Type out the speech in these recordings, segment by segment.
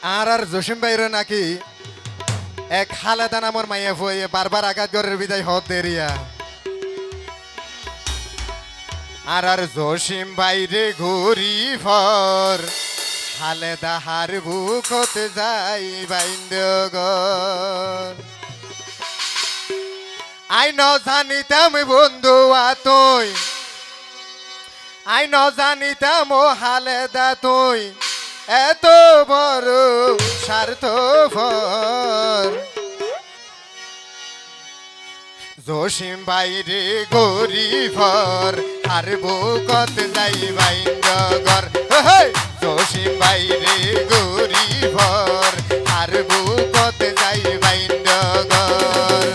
আর জসিম ভাইরে নাকি এক খালেদা নামর মাইয়া ফুয়ে বারবার আঘাত গরের বিদায় হত দেরিয়া আর জসিম বাইরে ঘুরি ফর খালেদা হার বুকত যাই বাইন্দগর আই ন জানিতাম বন্ধু তুই আই ন জানিতাম ও হালেদা তুই এত বড় স্বার্থপর জসিম বাইরে গরিফর আর বুকত যাই বাইন্দগর জসিম বাইরে গরিফর আর বুকত যাই বাইন্দগর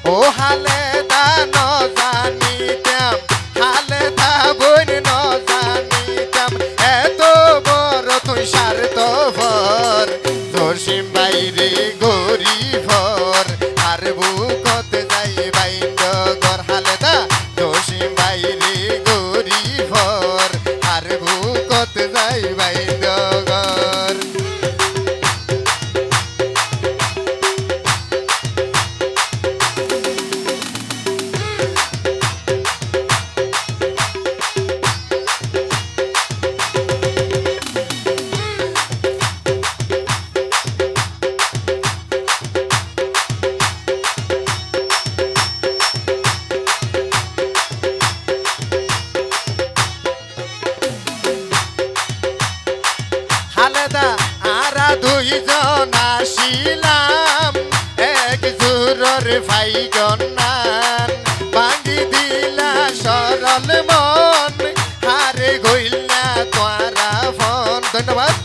ও হালেদা ন জানিতাম হালেদা বোন ন জানিতাম এত বড় তুই স্বার্থপর জসিম বাইরে গরিফর আর বুকত যাই বাইন্দগর হালেদা জসিম বাইরে গরিফর আর বুকত যাই বাইন্দগর হালেদা আরা দুইজন আসিলাম এক জোরর ভাই গন্নান ভাঙি দিলা সরল মন হারে গইলা তোরা ফোন ধন্যবাদ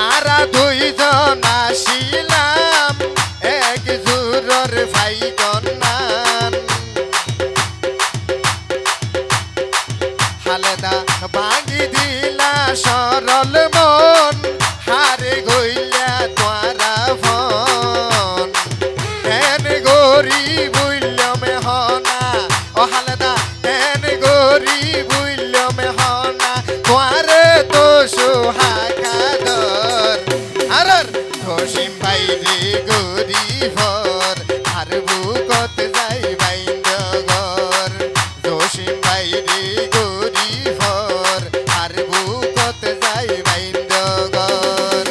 আরা দুইজন আসিলাম এক জোরর ভাই গন্নান হালেদা ভাঙি দিলা সরল মন হারে গইলা তোরা ফোন এন গরি বুইল মেহনা ও হালেদা এন গরি বুইল মেহনা তোরে তো সোহাগাদর আর জসিম বাইরে গরি ফর আর বুকত যাই বাইন্দগর জসিম বাইরে গরিফর আর বুকত যাই বাইন্দগর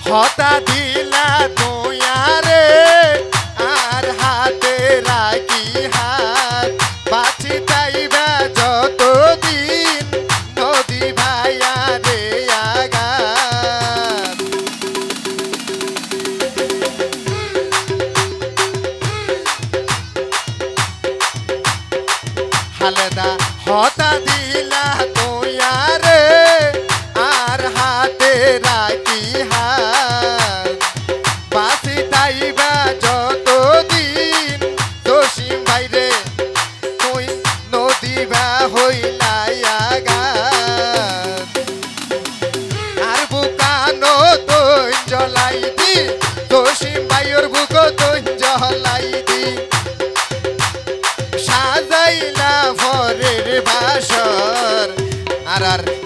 হতা দিলা তুয়ারে আর হাতে রাখি হাত বাঁচি তাইবা যতদিন নদী ভাইয়া রে আগাত হালেদা হতা দিলা তুয়ারে আর হাতে রাখি হাত বাসি তাইবা যতদিন জসিম বাইরে তুই নদী বা হইলাই আগাত আর বুকানো তুই জ্বলাই দি জসিম ভাইয়ের বুক তুই জ্বলাই দি সাজাইলা ফরের বাসর আর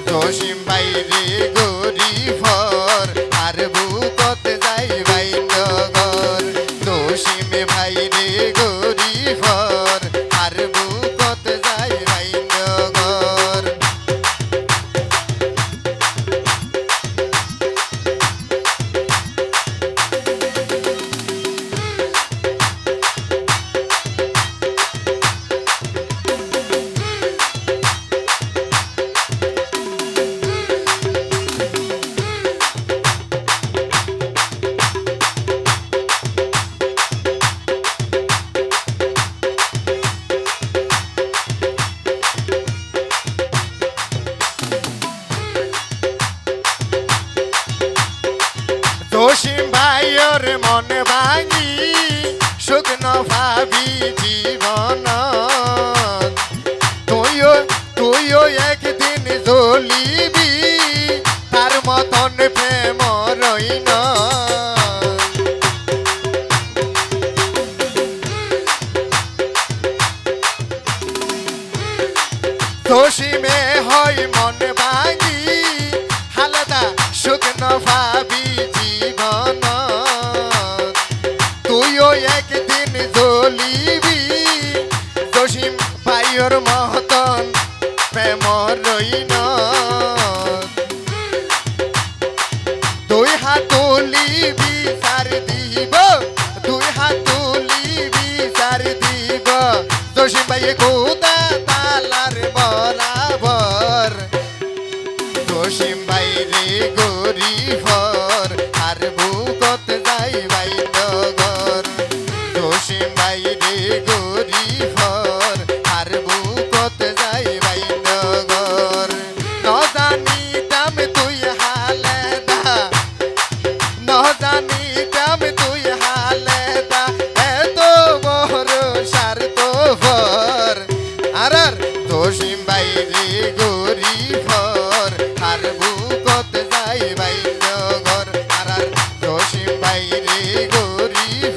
জসিম বাইরে গরিফর আর বুকত যাই বাইন্দগর জসিম ভাইরে গরিফর আর বুকত যাই বাইন্দগর শুকনো ভাবি জীবন তুইও একদিন জ্বলিবি তার মতন প্রেম রইন দোষিমে হয় মন ভাঙি হালদা শুকনো ভাবি জীবন তুইও একদিন জ্বলিবি দোষিম ভাইয়ের মতন প্রেম রইন দুই হাত তুলিবি সার দিব দুই হাত তুলিবি সার দিব দোষিম ভাইয়ে কোদা তালার বরাবর দোষিম বাইরে গরিবর আর বুকত যাই বাই নগর দোষিম বাইরে গরিবর আর বুকত যাই বাই নগর ন জানিতাম তুই হালেদা ন জানিতাম তুই হালেদা এত বড় সার তো ভর আর দোষিম বাইরে গরিবর আর বুকত যাই বাই নগর আর দোষিম বাইরে গরিব